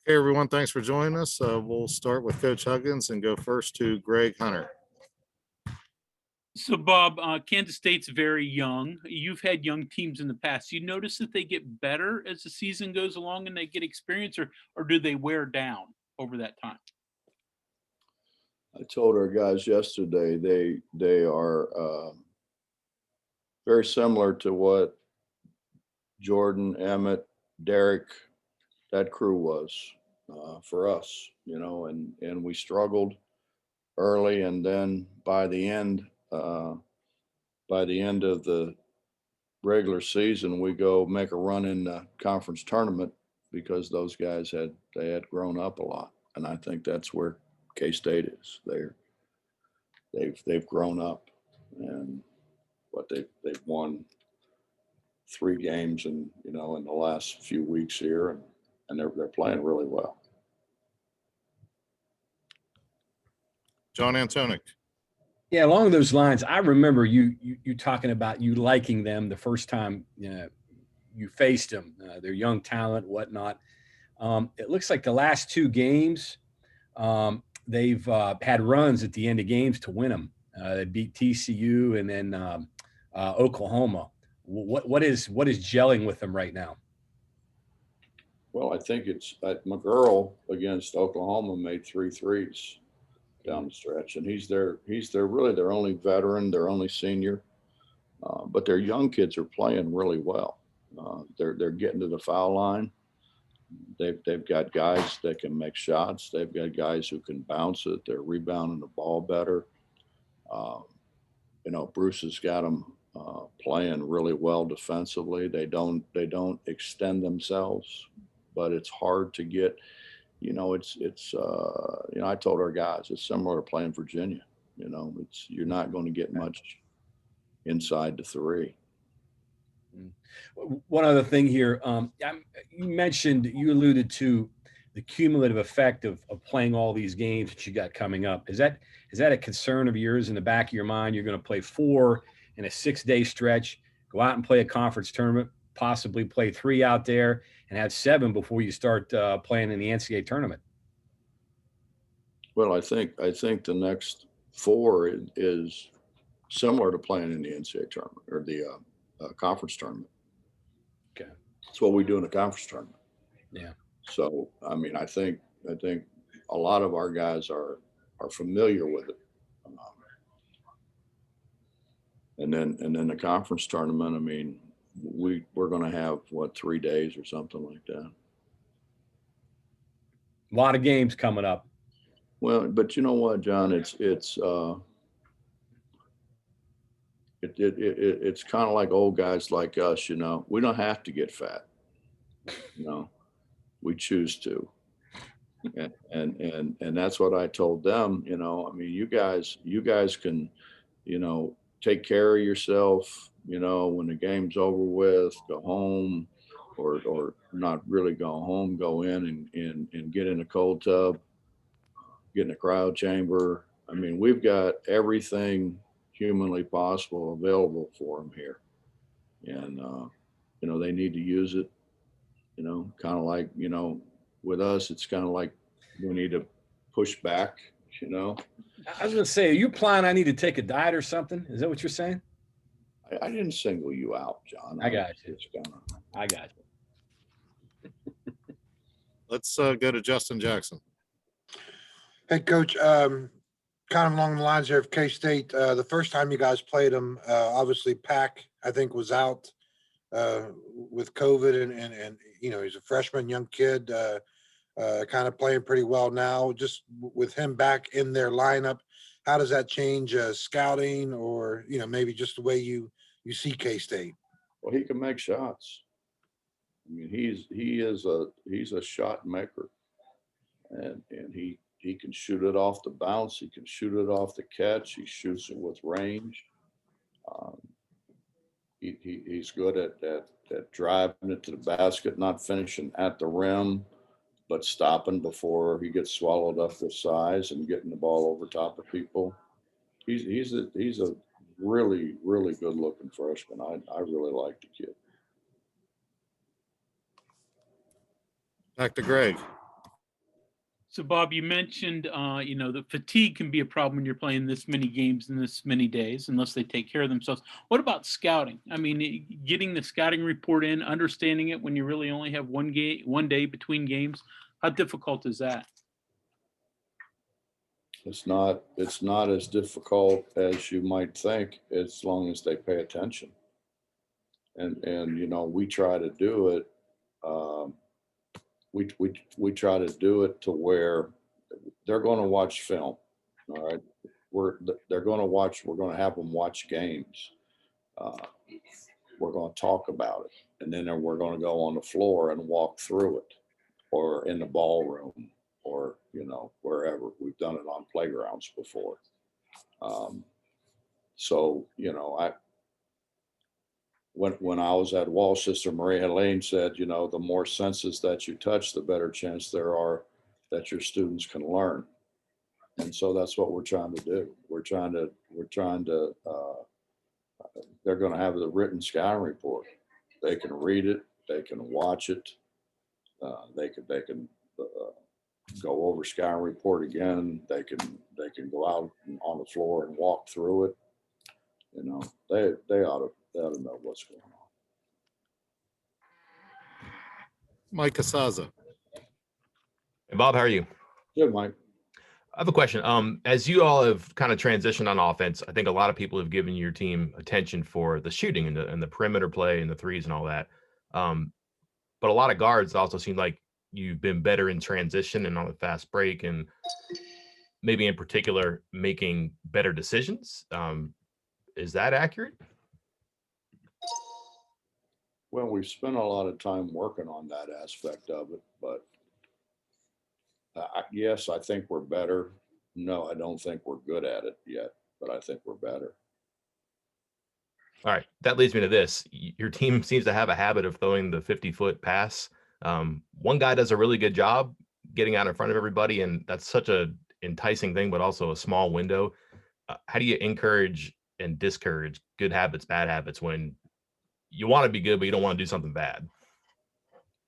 Hey, everyone. Thanks for joining us. We'll start with Coach Huggins and go first to Greg Hunter. So, Bob, Kansas State's very young. You've had young teams in the past. You notice that they get better as the season goes along and they get experience, or do they wear down over that time? I told our guys yesterday they are very similar to what Jordan, Emmett, Derek, that crew was for us, and we struggled early, and then by the end of the regular season, we go make a run in the conference tournament because those guys had grown up a lot, and I think that's where K-State is. They've grown up, and they've won 3 games in the last few weeks here, and they're playing really well. John Antonik. Yeah, along those lines, I remember you talking about you liking them the first time you faced them. Their young talent, whatnot. It looks like the last 2 games, they've had runs at the end of games to win them. They beat TCU and then Oklahoma. What is gelling with them right now? Well, I think it's McGurl against Oklahoma made 3 threes down the stretch, and he's really their only veteran, their only senior, but their young kids are playing really well. They're getting to the foul line. They've got guys that can make shots. They've got guys who can bounce it. They're rebounding the ball better. Bruce has got them playing really well defensively. They don't extend themselves, but it's hard to get. I told our guys it's similar to playing Virginia. You're not going to get much inside the 3. One other thing here, you alluded to the cumulative effect of playing all these games that you got coming up. Is that a concern of yours in the back of your mind? You're going to play 4 in a 6-day stretch, go out and play a conference tournament, possibly play 3 out there, and have 7 before you start playing in the NCAA tournament. Well, I think the next 4 is similar to playing in the NCAA tournament or the conference tournament. Okay, that's what we do in a conference tournament. Yeah. So I mean, I think a lot of our guys are familiar with it. And then the conference tournament, I mean, we're going to have 3 days or something like that. A lot of games coming up. Well, but you know what, John, it's kind of like old guys like us, we don't have to get fat, we choose to. And that's what I told them, I mean, you guys can, take care of yourself, when the game's over with, go home, or not really go home, go in and get in a cold tub, get in a cryo chamber. I mean, we've got everything humanly possible available for them here. And, they need to use it, kind of like, with us, it's kind of like we need to push back, I was going to say, are you implying I need to take a diet or something? Is that what you're saying? I didn't single you out, John. I got you. I got you. Let's go to Justin Jackson. Hey, Coach. Kind of along the lines there of K-State, the first time you guys played them, obviously Pack, I think, was out with COVID, and he's a freshman, young kid, kind of playing pretty well now. Just with him back in their lineup, how does that change scouting, or maybe just the way you see K-State? Well, he can make shots. I mean, he's a shot maker, and he can shoot it off the bounce. He can shoot it off the catch. He shoots it with range. He's good at driving it to the basket, not finishing at the rim, but stopping before he gets swallowed up with size and getting the ball over top of people. He's a really, really good looking freshman. I really like the kid. Back to Greg. So Bob, you mentioned, the fatigue can be a problem when you're playing this many games in this many days, unless they take care of themselves. What about scouting? I mean, getting the scouting report in, understanding it when you really only have one day between games. How difficult is that? It's not as difficult as you might think, as long as they pay attention. And we try to do it. We try to do it to where they're going to watch film. All right. We're going to have them watch games. We're going to talk about it. And then we're going to go on the floor and walk through it, or in the ballroom, or, wherever. We've done it on playgrounds before. When I was at Walsh, Sister Maria Helene said, the more senses that you touch, the better chance there are that your students can learn. And so that's what we're trying to do. They're going to have the written scouting report. They can read it. They can watch it. They can go over scouting report again. They can go out on the floor and walk through it. They ought to know what's going on. Mike Casaza. Hey, Bob, how are you? Good, Mike. I have a question. As you all have kind of transitioned on offense, I think a lot of people have given your team attention for the shooting and the perimeter play and the threes and all that. But a lot of guards also seem like you've been better in transition and on the fast break, and maybe in particular making better decisions. Is that accurate? Well, we've spent a lot of time working on that aspect of it, but yes, I think we're better. No, I don't think we're good at it yet, but I think we're better. All right, that leads me to this. Your team seems to have a habit of throwing the 50-foot pass. One guy does a really good job getting out in front of everybody, and that's such a enticing thing, but also a small window. How do you encourage and discourage good habits, bad habits, when you want to be good, but you don't want to do something bad?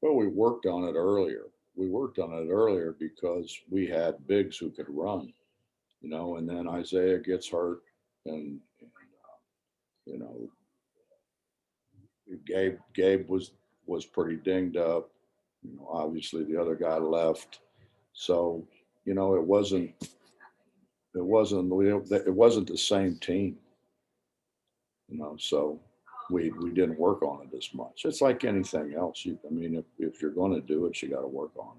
Well, we worked on it earlier. Because we had bigs who could run, and then Isaiah gets hurt, and Gabe was pretty dinged up. Obviously the other guy left, so it wasn't the same team. So we didn't work on it as much. It's like anything else. If you're going to do it, you got to work on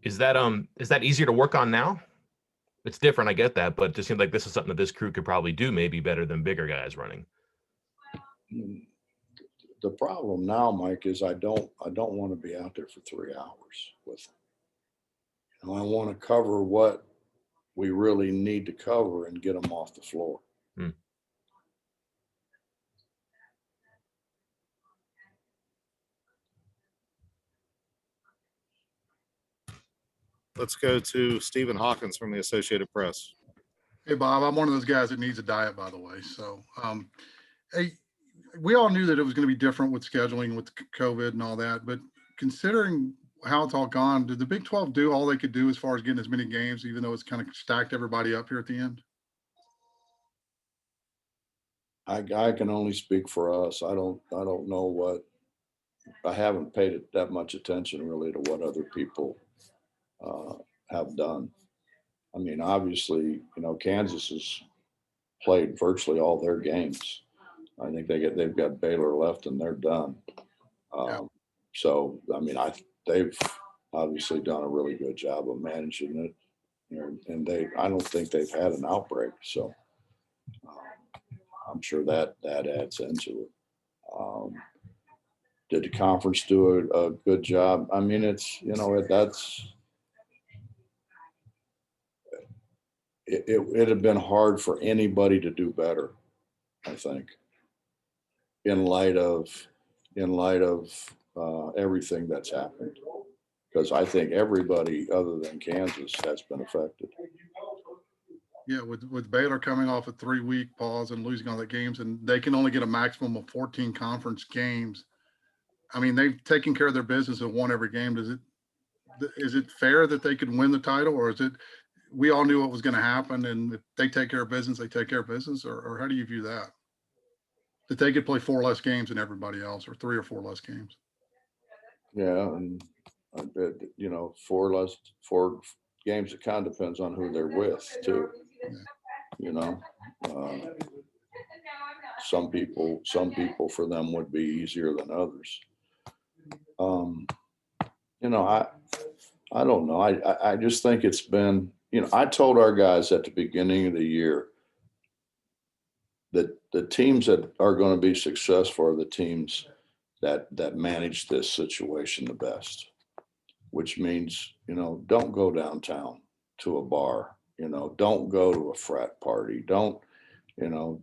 it. Is that easier to work on now? It's different, I get that, but it just seems like this is something that this crew could probably do maybe better than bigger guys running. The problem now, Mike, is I don't want to be out there for 3 hours with them. I want to cover what we really need to cover and get them off the floor. Let's go to Stephen Hawkins from the Associated Press. Hey, Bob, I'm one of those guys that needs a diet, by the way. So, hey, we all knew that it was going to be different with scheduling with COVID and all that, but considering how it's all gone, did the Big 12 do all they could do as far as getting as many games, even though it's kind of stacked everybody up here at the end? I can only speak for us. I don't know what, I haven't paid it that much attention really to what other people have done. I mean, obviously, Kansas has played virtually all their games. I think they've got Baylor left and they're done. So, I mean, they've obviously done a really good job of managing it, and I don't think they've had an outbreak. So I'm sure that adds into it. Did the conference do a good job? I mean, it's, it'd have been hard for anybody to do better, I think, in light of everything that's happened, because I think everybody other than Kansas has been affected. Yeah, with Baylor coming off a 3-week pause and losing all the games, and they can only get a maximum of 14 conference games. I mean, they've taken care of their business and won every game. Is it fair that they could win the title, or is it, we all knew what was going to happen, and if they take care of business, they take care of business, or how do you view that? That they could play 4 less games than everybody else, or 3 or 4 less games? Yeah, and I bet, you know, 4 games, it kind of depends on who they're with too. You know, some people for them would be easier than others. You know, I don't know. I just think it's been, you know, I told our guys at the beginning of the year that the teams that are going to be successful are the teams that manage this situation the best, which means, you know, don't go downtown to a bar, you know, don't go to a frat party. Don't, you know,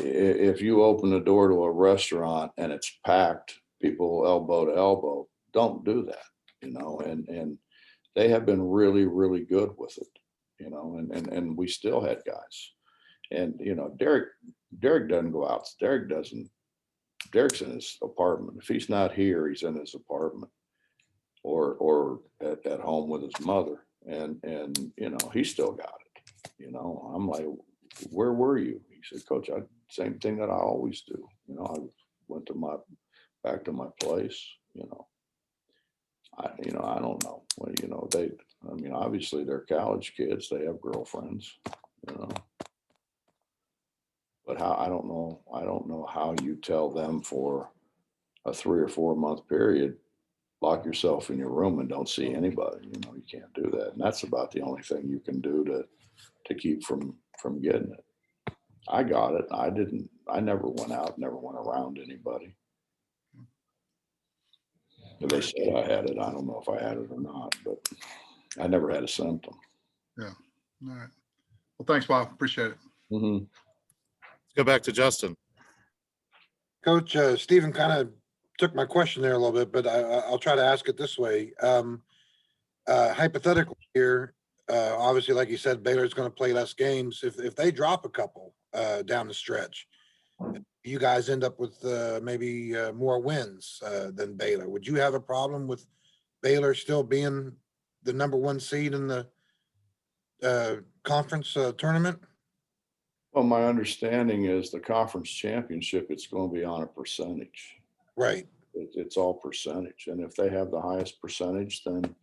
if you open the door to a restaurant and it's packed, people elbow to elbow, don't do that, you know, and they have been really, really good with it, you know, and we still had guys. And, you know, Derek doesn't go out. Derek's in his apartment. If he's not here, he's in his apartment or at home with his mother. And, you know, he still got it. You know, I'm like, where were you? He said, Coach, same thing that I always do. You know, I went back to my place, you know. I don't know. Well, you know, I mean, obviously they're college kids. They have girlfriends, you know. But I don't know how you tell them for a 3 or 4 month period, lock yourself in your room and don't see anybody. You know, you can't do that. And that's about the only thing you can do to keep from getting it. I got it. I never went out, never went around anybody. They said I had it. I don't know if I had it or not, but I never had a symptom. Yeah. All right. Well, thanks, Bob. Appreciate it. Mm-hmm. Let's go back to Justin. Coach, Stephen kind of took my question there a little bit, but I'll try to ask it this way. Hypothetically here, obviously, like you said, Baylor's going to play less games. If they drop a couple down the stretch, you guys end up with maybe more wins than Baylor. Would you have a problem with Baylor still being the #1 seed in the conference tournament? Well, my understanding is the conference championship, it's going to be on a percentage. Right. It's all percentage. And if they have the highest percentage, then,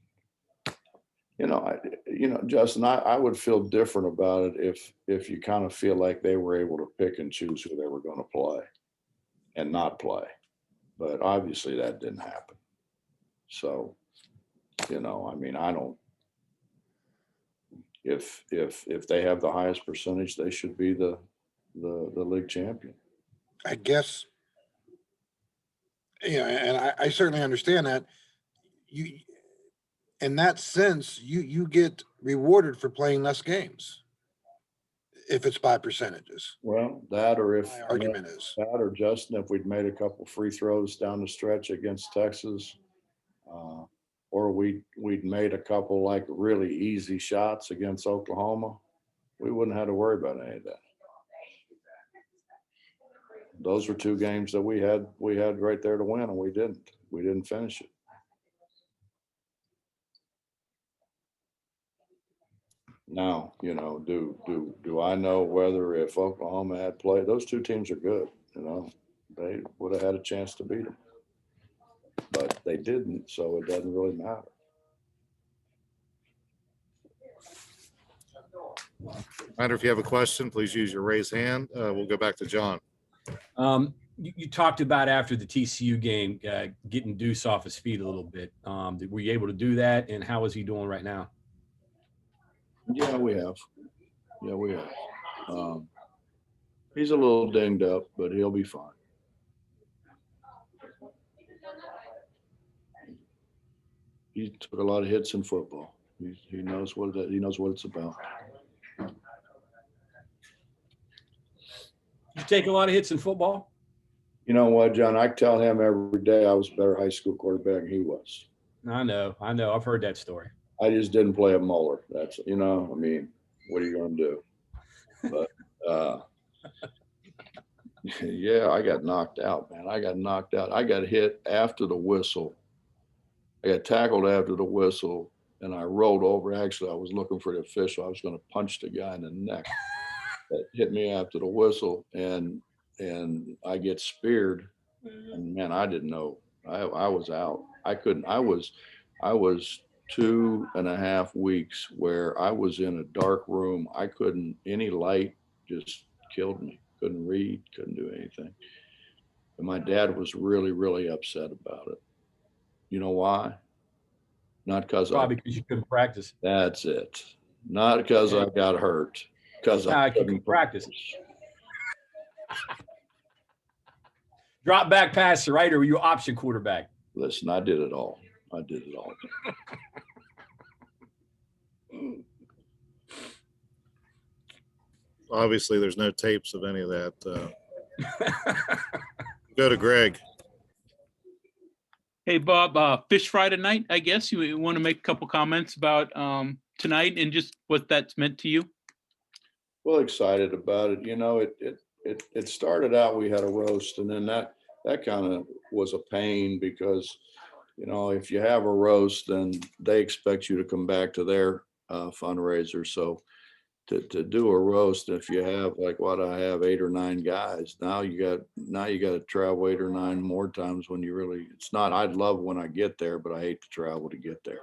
you know, Justin, I would feel different about it if you kind of feel like they were able to pick and choose who they were going to play and not play. But obviously that didn't happen. So, you know, I mean, I don't, if they have the highest percentage, they should be the league champion. I guess, you know, and I certainly understand that. You, in that sense, you get rewarded for playing less games if it's by percentages. Well, that or if My argument is that, or Justin, if we'd made a couple free throws down the stretch against Texas, or we'd made a couple like really easy shots against Oklahoma, we wouldn't have to worry about any of that. Those were 2 games that we had right there to win, and we didn't finish it. Now, you know, do I know whether if Oklahoma had played, those 2 teams are good, you know, they would have had a chance to beat them, but they didn't, so it doesn't really matter. Reminder, if you have a question, please use your raised hand. We'll go back to John. You talked about after the TCU game, getting Deuce off his feet a little bit. Were you able to do that? And how is he doing right now? Yeah, we have. He's a little dinged up, but he'll be fine. He took a lot of hits in football. He knows what it's about. You take a lot of hits in football? You know what, John? I tell him every day I was a better high school quarterback than he was. I know. I've heard that story. I just didn't play at Moeller. That's, you know, I mean, what are you going to do? But Yeah, I got knocked out, man. I got knocked out. I got hit after the whistle. I got tackled after the whistle, and I rolled over. Actually, I was looking for the official. I was going to punch the guy in the neck that hit me after the whistle, and I get speared. And man, I didn't know. I was out. I couldn't. I was 2.5 weeks where I was in a dark room. I couldn't. Any light just killed me. Couldn't read. Couldn't do anything. And my dad was really, really upset about it. You know why? Not because Probably because you couldn't practice. That's it. Not because I got hurt. Because I You couldn't could practice. Drop back passer, right? Or were you option quarterback? Listen, I did it all. I did it all. Obviously, there's no tapes of any of that. Go to Greg. Hey, Bob, fish fry tonight, I guess. You want to make a couple comments about tonight and just what that's meant to you? Well, excited about it. You know, it started out, we had a roast, and then that kind of was a pain because, you know, if you have a roast, then they expect you to come back to their fundraiser. So to do a roast, if you have like what I have, 8 or 9 guys, now you got to travel 8 or 9 more times when you really, it's not, I'd love when I get there, but I hate to travel to get there,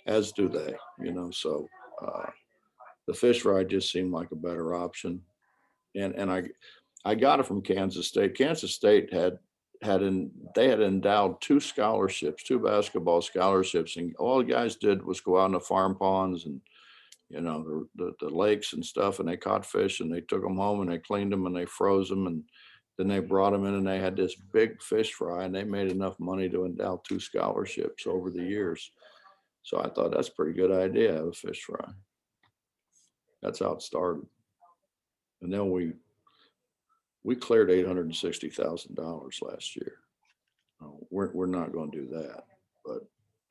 as do they, you know. So the fish fry just seemed like a better option. And I got it from Kansas State. Kansas State they had endowed 2 scholarships, 2 basketball scholarships, and all the guys did was go out in the farm ponds and, you know, the lakes and stuff, and they caught fish and they took them home and they cleaned them and they froze them, and then they brought them in and they had this big fish fry, and they made enough money to endow 2 scholarships over the years. So I thought that's a pretty good idea, have a fish fry. That's how it started. And then we cleared $860,000 last year. We're not going to do that, but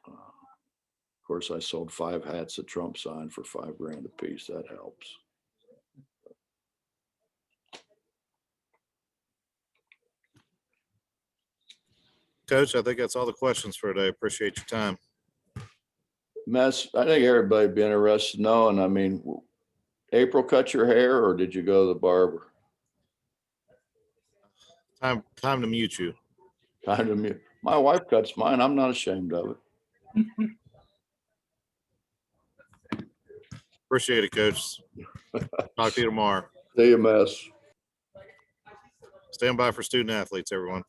of course I sold 5 hats that Trump signed for $5,000 a piece. That helps. Coach, I think that's all the questions for today. Appreciate your time. Mess, I think everybody would be interested in knowing, I mean, April cut your hair or did you go to the barber? Time to mute you. Time to mute. My wife cuts mine. I'm not ashamed of it. Appreciate it, Coach. Talk to you tomorrow. See you, Mess. Stand by for student athletes, everyone.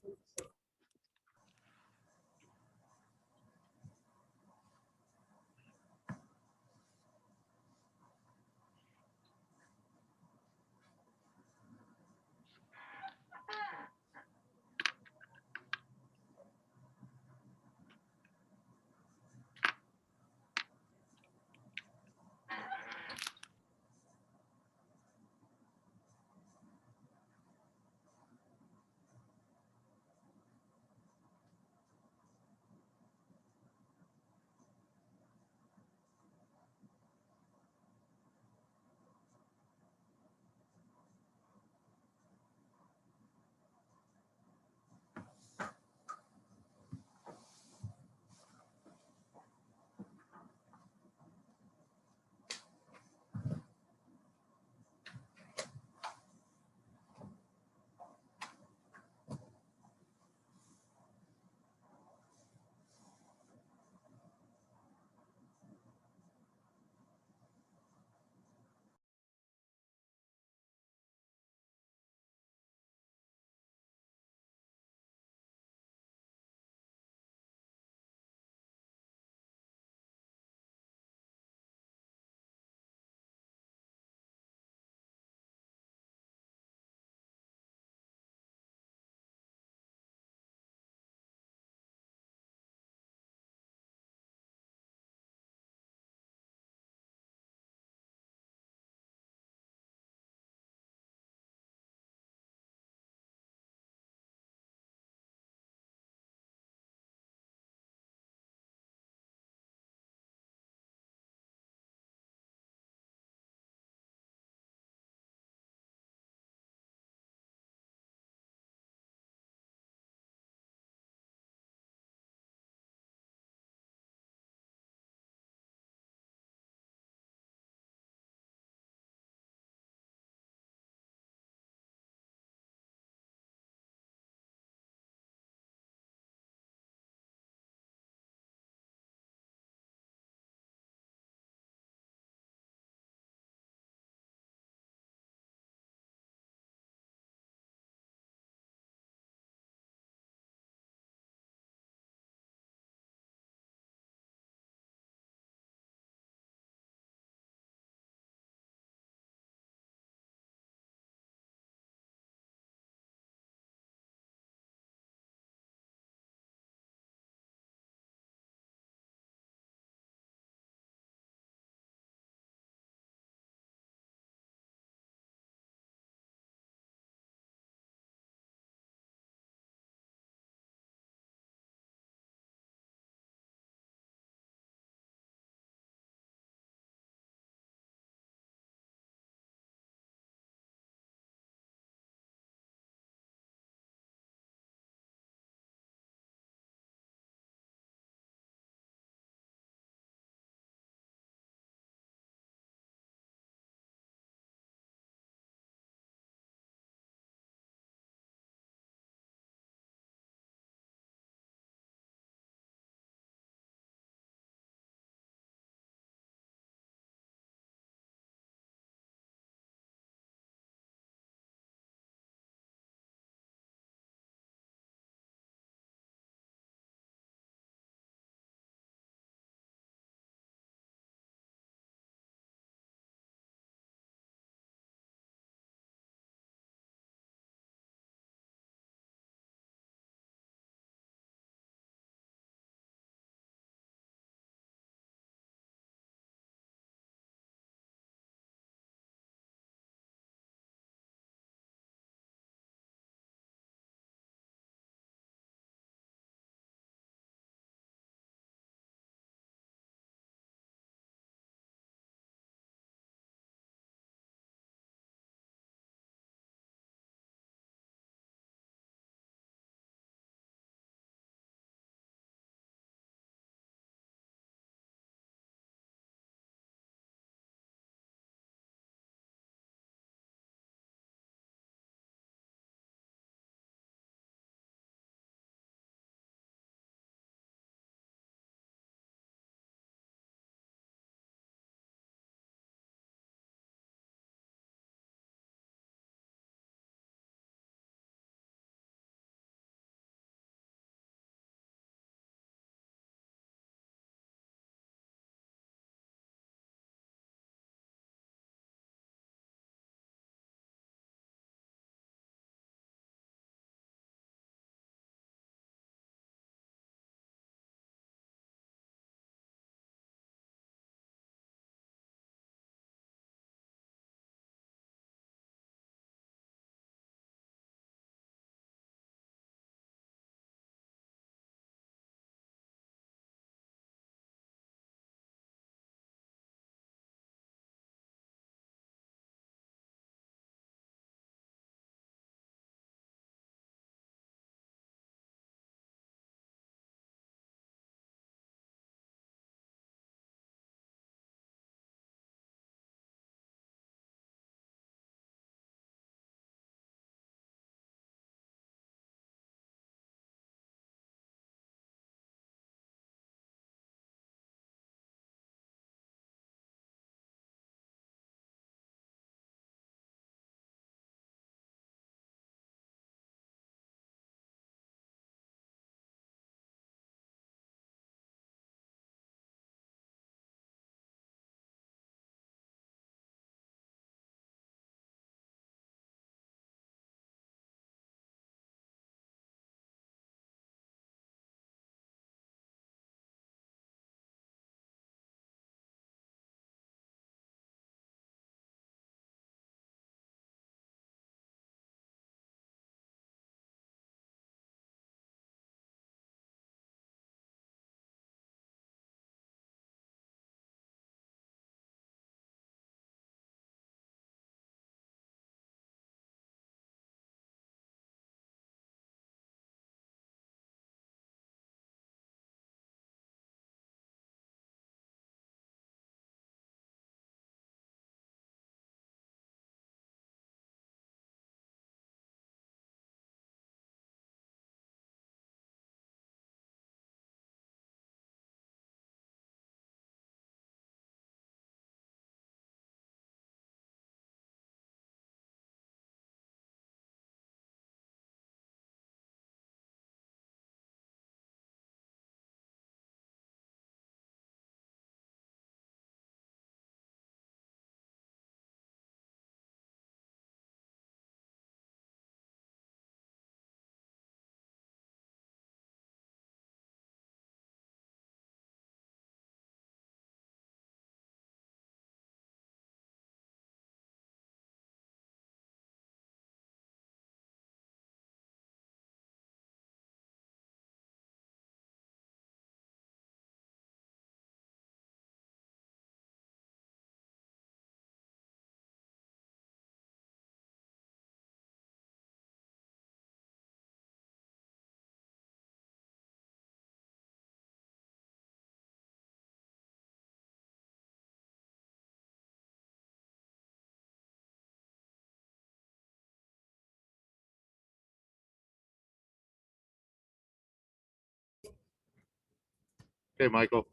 Okay, Michael.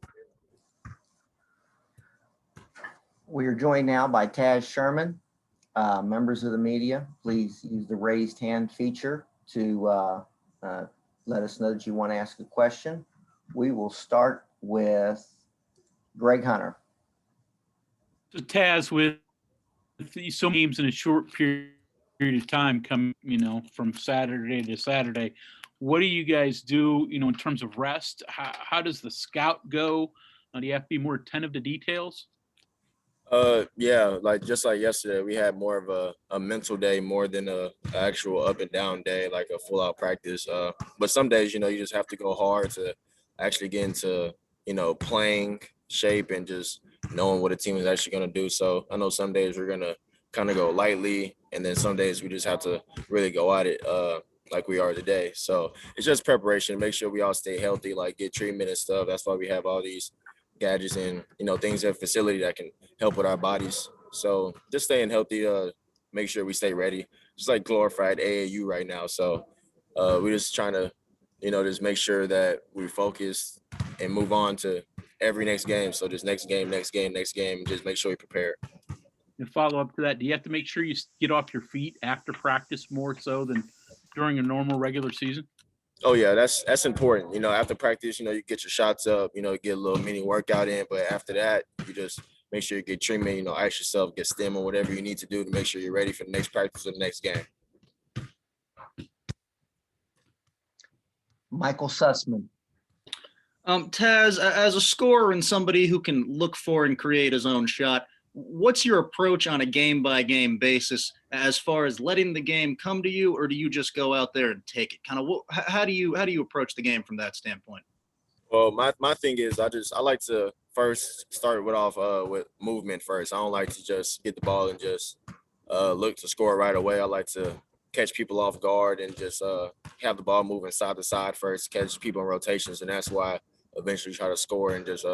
We are joined now by Taz Sherman. Members of the media, please use the raised hand feature to let us know that you want to ask a question. We will start with Greg Hunter. So Taz, with so many games in a short period of time, come from Saturday to Saturday, what do you guys do? In terms of rest, how does the scout go? Do you have to be more attentive to details? Yeah, just like yesterday, we had more of a mental day more than a actual up and down day, like a full out practice. But some days, you just have to go hard to actually get into, playing shape and just knowing what a team is actually going to do. So I know some days we're going to kind of go lightly, and then some days we just have to really go at it like we are today. So it's just preparation, make sure we all stay healthy, like get treatment and stuff. That's why we have all these gadgets and things at facility that can help with our bodies. So just staying healthy, make sure we stay ready, just like glorified AAU right now. So we're just trying to just make sure that we focus and move on to every next game. So just next game, just make sure we prepare. And follow up to that, do you have to make sure you get off your feet after practice more so than during a normal regular season? Oh yeah, that's important. After practice, you get your shots up, get a little mini workout in. But after that, you just make sure you get treatment, ice yourself, get stim or whatever you need to do to make sure you're ready for the next practice or the next game. Michael Sussman. Taz, as a scorer and somebody who can look for and create his own shot, what's your approach on a game-by-game basis as far as letting the game come to you, or do you just go out there and take it? Kind of, how do you approach the game from that standpoint? Well, my thing is I like to first start with movement first. I don't like to just get the ball and just look to score right away. I like to catch people off guard and just have the ball moving side to side first, catch people in rotations, and that's why I eventually try to score and just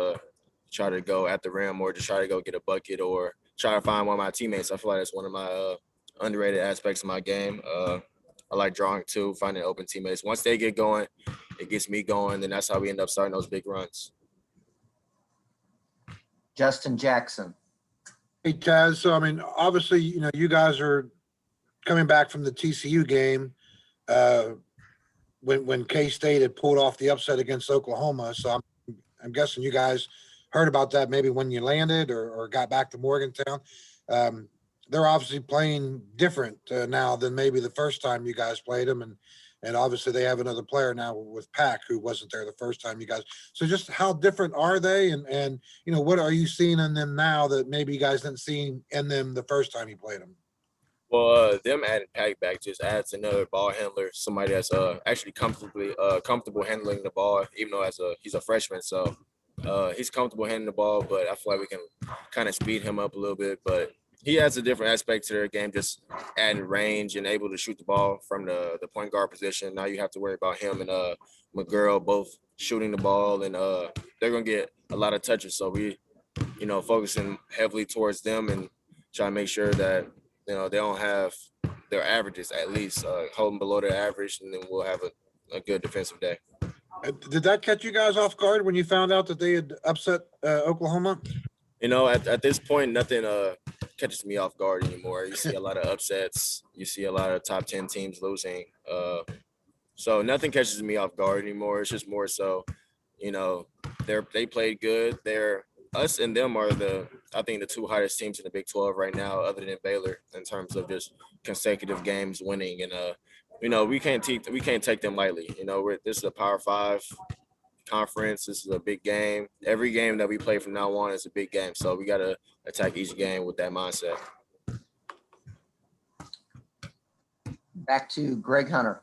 try to go at the rim or just try to go get a bucket or try to find one of my teammates. I feel like that's one of my underrated aspects of my game. I like drawing too, finding open teammates. Once they get going, it gets me going, and that's how we end up starting those big runs. Justin Jackson. Hey, Taz. So, obviously, you guys are coming back from the TCU game when K-State had pulled off the upset against Oklahoma. So I'm guessing you guys heard about that maybe when you landed or got back to Morgantown. They're obviously playing different now than maybe the first time you guys played them. And obviously they have another player now with Pack who wasn't there the first time you guys. So just how different are they? And what are you seeing in them now that maybe you guys didn't see in them the first time you played them? Well, them adding Pack back just adds another ball handler, somebody that's actually comfortable handling the ball, even though he's a freshman. So he's comfortable handling the ball, but I feel like we can kind of speed him up a little bit. But he adds a different aspect to their game, just adding range and able to shoot the ball from the point guard position. Now you have to worry about him and McNeil both shooting the ball, and they're going to get a lot of touches. So we, focusing heavily towards them and trying to make sure that, they don't have their averages, at least holding below their average, and then we'll have a good defensive day. Did that catch you guys off guard when you found out that they had upset Oklahoma? At this point, nothing catches me off guard anymore. You see a lot of upsets. You see a lot of top 10 teams losing. So nothing catches me off guard anymore. It's just more so, they played good. Us and them are I think the two hottest teams in the Big 12 right now, other than Baylor, in terms of just consecutive games winning. And we can't take them lightly. This is a Power 5 conference. This is a big game. Every game that we play from now on is a big game. So we got to attack each game with that mindset. Back to Greg Hunter.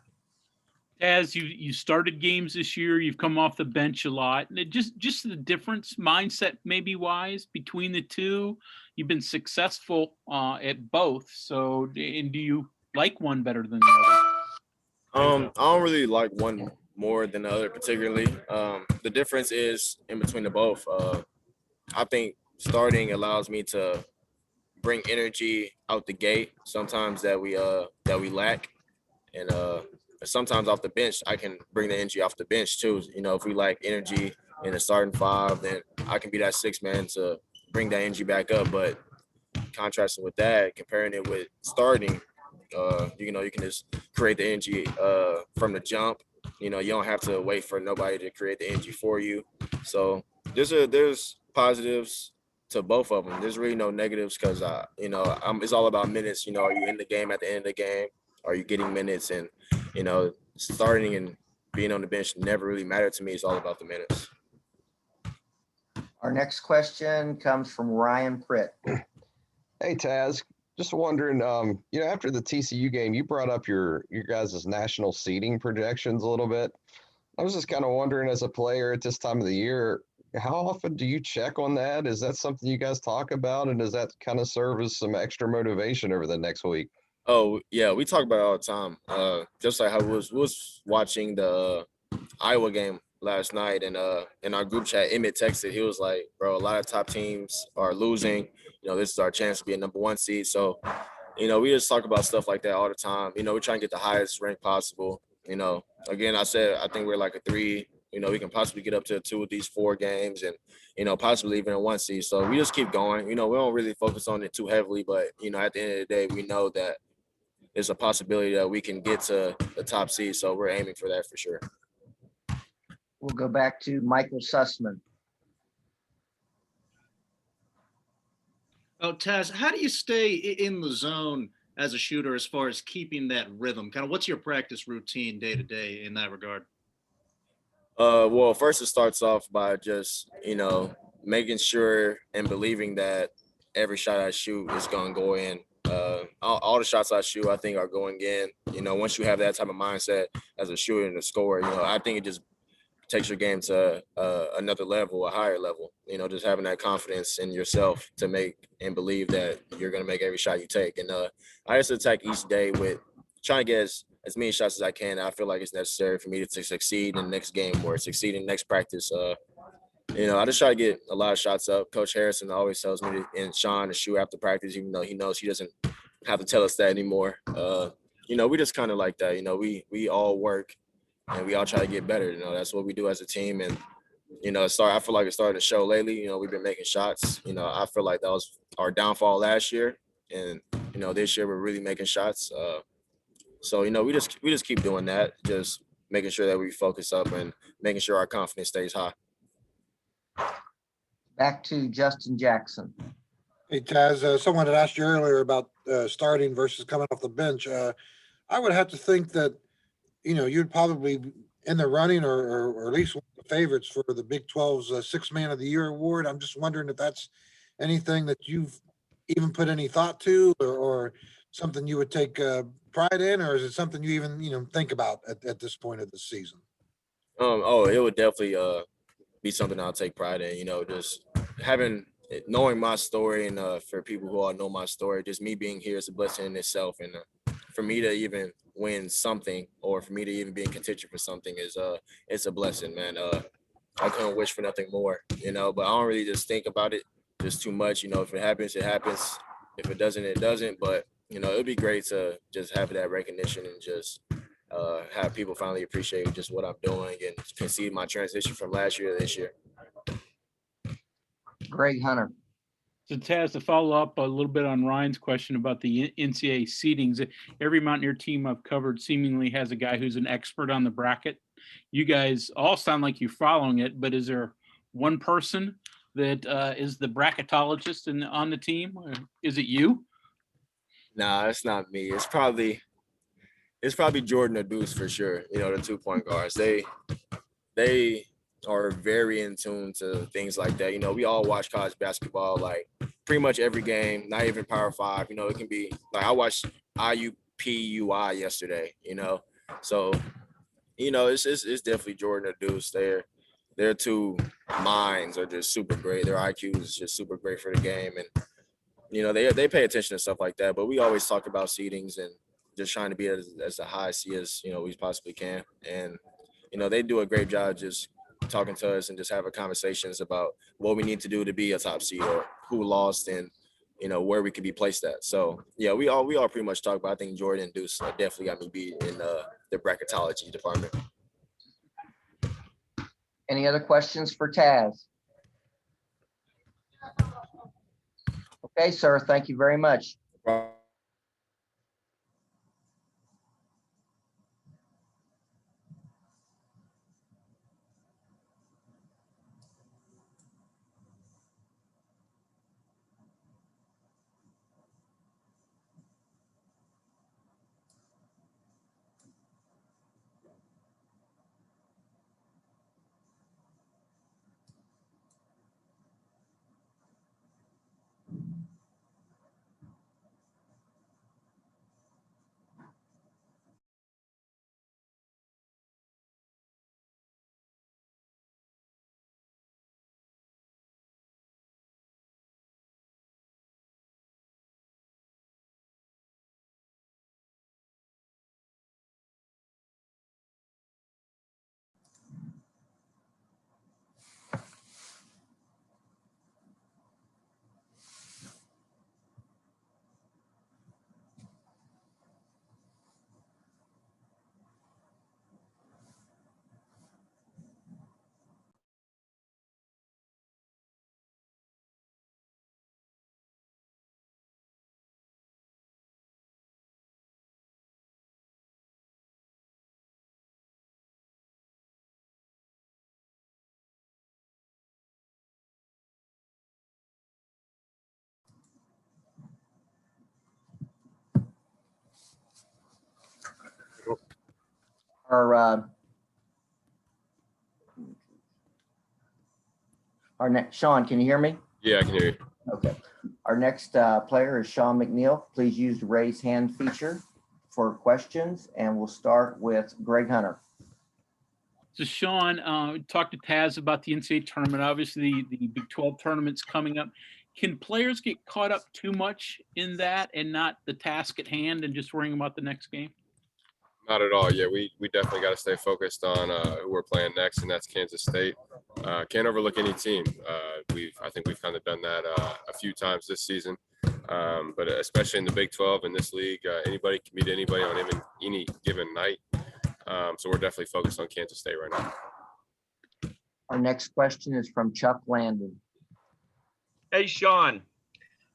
As you started games this year, you've come off the bench a lot. And just the difference mindset maybe wise between the two. You've been successful at both. So, and do you like one better than the other? I don't really like one more than the other particularly. The difference is in between the both. I think starting allows me to bring energy out the gate sometimes that we lack, and sometimes off the bench I can bring the energy off the bench too. If we lack energy in the starting five, then I can be that sixth man to bring that energy back up. But contrasting with that, comparing it with starting, you can just create the energy from the jump. You don't have to wait for nobody to create the energy for you. So there's positives to both of them. There's really no negatives because it's all about minutes. Are you in the game at the end of the game? Are you getting minutes? And starting and being on the bench never really mattered to me. It's all about the minutes. Our next question comes from Ryan Pritt. Hey, Taz, just wondering, after the TCU game, you brought up your guys' national seeding projections a little bit. I was just kind of wondering, as a player at this time of the year, how often do you check on that? Is that something you guys talk about? And does that kind of serve as some extra motivation over the next week? Oh, yeah, we talk about it all the time. Just like how we was watching the Iowa game last night, and in our group chat, Emmett texted. He was like, bro, a lot of top teams are losing. This is our chance to be a number one seed. So, we just talk about stuff like that all the time. We try and get the highest rank possible. Again, I think we're like a 3. We can possibly get up to 2 of these 4 games and, possibly even a 1 seed. So we just keep going. We don't really focus on it too heavily, but, at the end of the day, we know that it's a possibility that we can get to the top seed. So we're aiming for that for sure. We'll go back to Michael Sussman. Oh, Taz, how do you stay in the zone as a shooter as far as keeping that rhythm? Kind of what's your practice routine day to day in that regard? Well, first it starts off by just, making sure and believing that every shot I shoot is going to go in. All the shots I shoot, I think, are going in. Once you have that type of mindset as a shooter and a scorer, I think it just takes your game to another level, a higher level. Just having that confidence in yourself to make and believe that you're going to make every shot you take. And I just attack each day with trying to get as many shots as I can. I feel like it's necessary for me to succeed in the next game or succeed in the next practice. I just try to get a lot of shots up. Coach Harrison always tells me and Sean to shoot after practice, even though he knows he doesn't have to tell us that anymore. We just kind of like that. We all work and we all try to get better. That's what we do as a team. And, I feel like it started to show lately. We've been making shots. I feel like that was our downfall last year. And, this year we're really making shots. So, we just keep doing that, just making sure that we focus up and making sure our confidence stays high. Back to Justin Jackson. Hey, Taz, someone had asked you earlier about starting versus coming off the bench. I would have to think that, you'd probably be in the running or at least one of the favorites for the Big 12's Sixth Man of the Year award. I'm just wondering if that's anything that you've even put any thought to or something you would take pride in, or is it something you even, think about at this point of the season? It would definitely be something I'll take pride in, just knowing my story and for people who all know my story, just me being here is a blessing in itself. And for me to even win something or for me to even be in contention for something it's a blessing, man. I couldn't wish for nothing more, but I don't really just think about it just too much. If it happens, it happens. If it doesn't, it doesn't. But, it'd be great to just have that recognition and just have people finally appreciate just what I'm doing and can see my transition from last year to this year. Greg Hunter. So Taz, to follow up a little bit on Ryan's question about the NCAA seedings, every Mountaineer team I've covered seemingly has a guy who's an expert on the bracket. You guys all sound like you're following it, but is there one person that is the bracketologist on the team? Or is it you? Nah, it's not me. It's probably Jordan or Deuce for sure. The 2-point guards. They are very in tune to things like that. We all watch college basketball, like pretty much every game, not even Power 5. It can be like I watched IUPUI yesterday, So, it's definitely Jordan or Deuce. Their two minds are just super great. Their IQ is just super great for the game. And, they pay attention to stuff like that. But we always talk about seedings and just trying to be as a high seed as, we possibly can. And, they do a great job just talking to us and just having conversations about what we need to do to be a top seed or who lost and, where we could be placed at. So, yeah, we all pretty much talk about, I think Jordan and Deuce definitely got me beat in the bracketology department. Any other questions for Taz? Okay, sir. Thank you very much. Our next, Sean, can you hear me? Yeah, I can hear you. Okay. Our next player is Sean McNeil. Please use the raise hand feature for questions, and we'll start with Greg Hunter. So Sean, talked to Taz about the NCAA tournament. Obviously, the Big 12 tournament's coming up. Can players get caught up too much in that and not the task at hand and just worrying about the next game? Not at all. Yeah, we definitely got to stay focused on who we're playing next, and that's Kansas State. Can't overlook any team. I think we've kind of done that a few times this season, but especially in the Big 12 in this league, anybody can beat anybody on any given night. So we're definitely focused on Kansas State right now. Our next question is from Chuck Landon. Hey, Sean,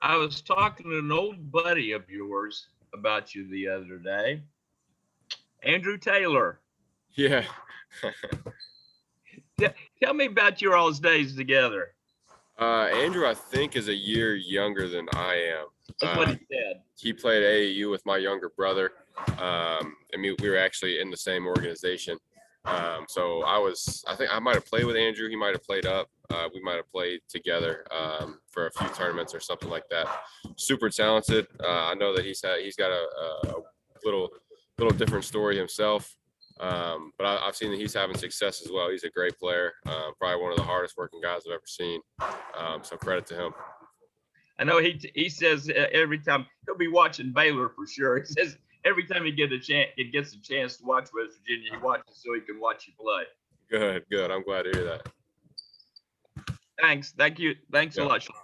I was talking to an old buddy of yours about you the other day, Andrew Taylor. Yeah. Tell me about your all's days together. Andrew, I think, is a year younger than I am. That's what he said. He played AAU with my younger brother. I mean, we were actually in the same organization. So I think I might have played with Andrew. He might have played up. We might have played together for a few tournaments or something like that. Super talented. I know that he's got a little different story himself. But I've seen that he's having success as well. He's a great player. Probably one of the hardest working guys I've ever seen. So credit to him. I know he says every time he'll be watching Baylor for sure. He says every time he gets a chance to watch West Virginia, he watches so he can watch you play. Good. I'm glad to hear that. Thanks. Thank you. Thanks a lot, Sean.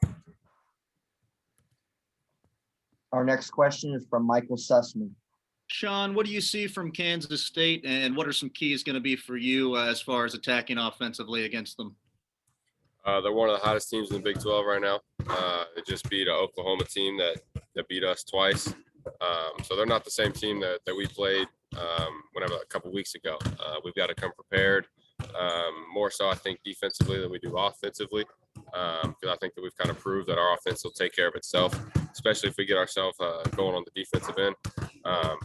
Our next question is from Michael Sussman. Sean, what do you see from Kansas State, and what are some keys going to be for you as far as attacking offensively against them? They're one of the hottest teams in the Big 12 right now. They just beat an Oklahoma team that beat us twice. So they're not the same team that we played a couple weeks ago. We've got to come prepared. More so, I think, defensively than we do offensively. Because I think that we've kind of proved that our offense will take care of itself, especially if we get ourselves going on the defensive end.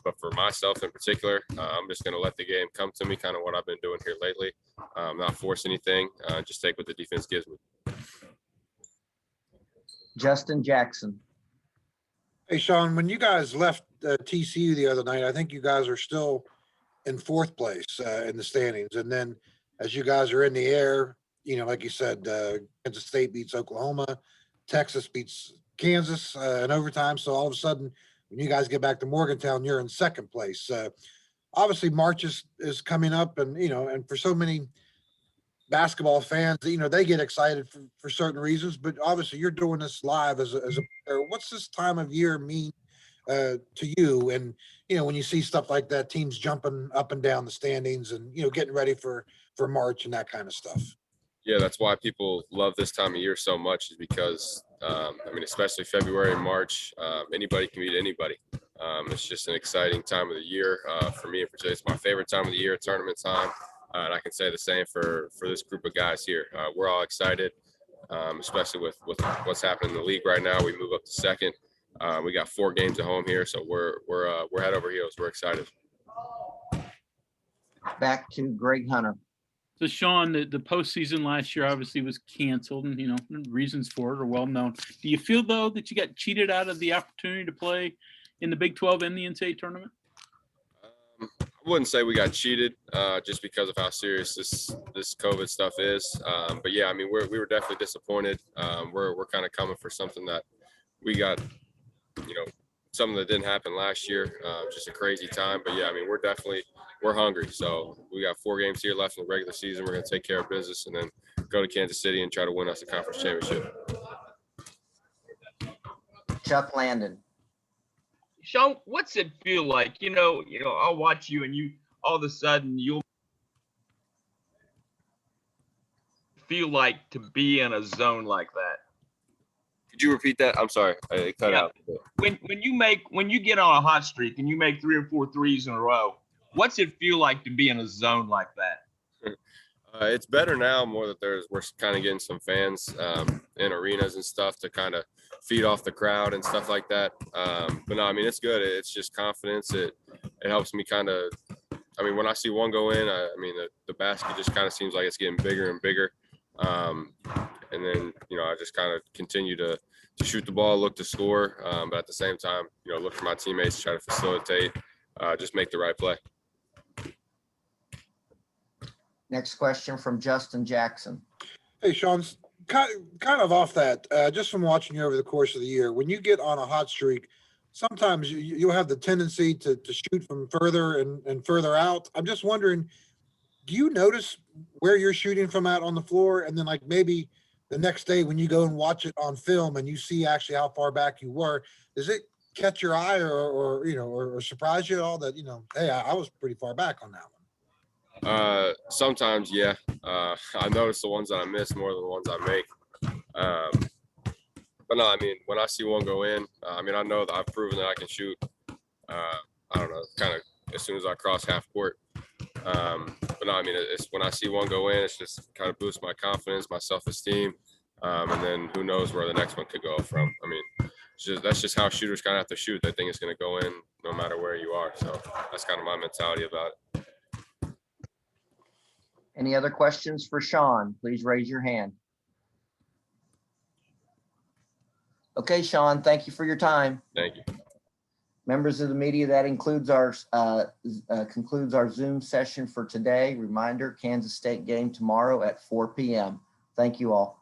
But for myself in particular, I'm just going to let the game come to me, kind of what I've been doing here lately. Not force anything, just take what the defense gives me. Justin Jackson. Hey, Sean, when you guys left TCU the other night, I think you guys are still in fourth place in the standings. And then as you guys are in the air, like you said, Kansas State beats Oklahoma, Texas beats Kansas in overtime. So all of a sudden, when you guys get back to Morgantown, you're in second place. Obviously, March is coming up, and and for so many basketball fans, they get excited for certain reasons. But obviously, you're doing this live as a player. What's this time of year mean to you? And, when you see stuff like that, teams jumping up and down the standings and, getting ready for March and that kind of stuff. Yeah, that's why people love this time of year so much, is because, especially February and March, anybody can beat anybody. It's just an exciting time of the year. For me, it's my favorite time of the year, tournament time. And I can say the same for this group of guys here. We're all excited, especially with what's happening in the league right now. We move up to second. We got 4 games at home here, so we're head over heels. We're excited. Back to Greg Hunter. So Sean, the postseason last year obviously was canceled, and reasons for it are well known. Do you feel though that you got cheated out of the opportunity to play in the Big 12 and the NCAA tournament? I wouldn't say we got cheated, just because of how serious this COVID stuff is. But yeah, we were definitely disappointed. We're kind of coming for something that we got, something that didn't happen last year. Just a crazy time. But yeah, we're hungry. So we got 4 games here left in the regular season. We're going to take care of business and then go to Kansas City and try to win us a conference championship. Chuck Landon. Sean, what's it feel like? I'll watch you and you all of a sudden you'll feel like to be in a zone like that. Could you repeat that? I'm sorry, it cut out. When you get on a hot streak and you make 3 or 4 threes in a row, what's it feel like to be in a zone like that? It's better now, more that we're kind of getting some fans in arenas and stuff to kind of feed off the crowd and stuff like that. But no, it's good. It's just confidence. It helps me kind of, when I see one go in, the basket just kind of seems like it's getting bigger and bigger. And then, I just kind of continue to shoot the ball, look to score. But at the same time, look for my teammates, try to facilitate, just make the right play. Next question from Justin Jackson. Hey, Sean, kind of off that, just from watching you over the course of the year, when you get on a hot streak, sometimes you'll have the tendency to shoot from further and further out. I'm just wondering, do you notice where you're shooting from out on the floor? And then maybe the next day when you go and watch it on film and you see actually how far back you were, does it catch your eye or surprise you at all that, hey, I was pretty far back on that one? Sometimes, yeah. I notice the ones that I miss more than the ones I make. But no, when I see one go in, I know that I've proven that I can shoot. I don't know, kind of as soon as I cross half court. But no, it's when I see one go in, it's just kind of boosts my confidence, my self-esteem, and then who knows where the next one could go from. That's just how shooters kind of have to shoot. They think it's going to go in no matter where you are. So that's kind of my mentality about it. Any other questions for Sean? Please raise your hand. Okay, Sean, thank you for your time. Thank you. Members of the media, that concludes our Zoom session for today. Reminder, Kansas State game tomorrow at 4 p.m. Thank you all.